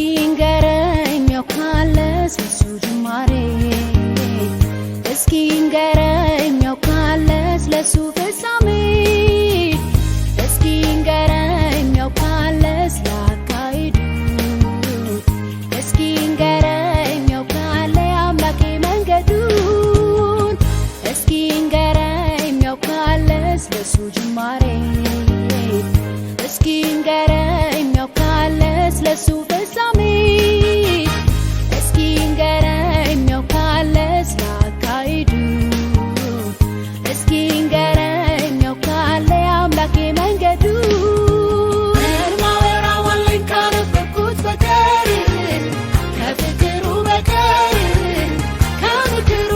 ንገረኝ ያውቃል ስለሱ ጅማሬ እስኪ ንገረኝ ያውቃል ስለሱ ፍጻሜ እስኪ ንገረኝ ያውቃል ስላካሄዱ እስኪ ንገረኝ ያውቃል አምላኬ መንገዱን እስኪ ንገረኝ ያውቃል ስለሱ ጅማሬ እስኪ ንገረኝ ያውቃል ስለሱ ፍጻሜ እስኪ ንገረኝ ያውቃል ስላካሄዱ እስኪ ንገረኝ ያውቃል አምላኬ መንገዱን ማወራው አለኝ ካነበብኩት በቀር ከፍቅሩ በቀር ከምክሩ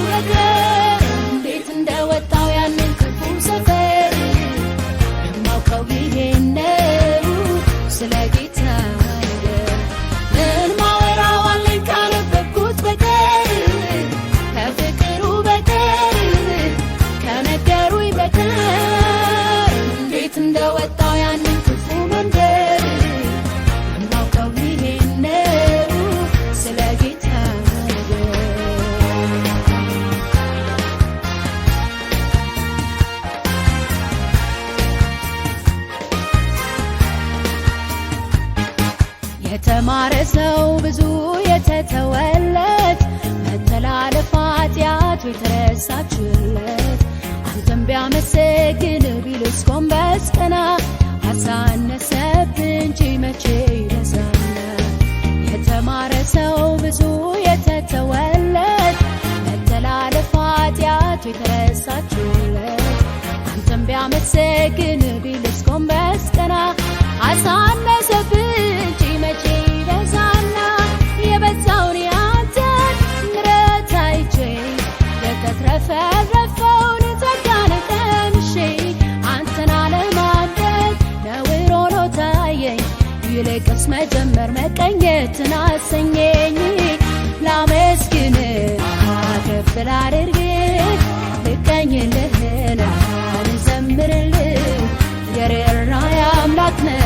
በቀር እንዴት እንደወጣው ያንን ክፉ ሰፈር የማውቀው ይሄን ነው ስለ ጌታ እንደወጣው ያንን ክፉ መንደር የማውቀው ይሄን ነው ስለ ጌታ የተማረ ሰው ብዙ የተተወለት መተላለፍ ኃጢአቱ የተረሳችለት አንተም ቢያመሰግን ቢልስ ጎንበስ ቀና አሳነሰብ እንጂ መቼ ይረሳና የተማረ ሰው ብዙ የተተወለት መተላለፍ ኃጢአቱ የተረሳችለት አንተም ቢያመሰግን ቢልስ ጎንበስ ቀና አሳነሰብ እንጂ መቼ ይረሳና የበዛውን ያንተን ምሕረት አይቼ የተትረፈረፈውን ጸጋን ቀምሼ አንተን አለማመን ነውር ሆኖ ታየኝ ይልቅስ መጀመር መቀኘትን አሰኘኝ ላመስግን ከፍ ላድርግ ልቀኝልህ ልዘምርልህ የርኅራኄ አምላክ ነህ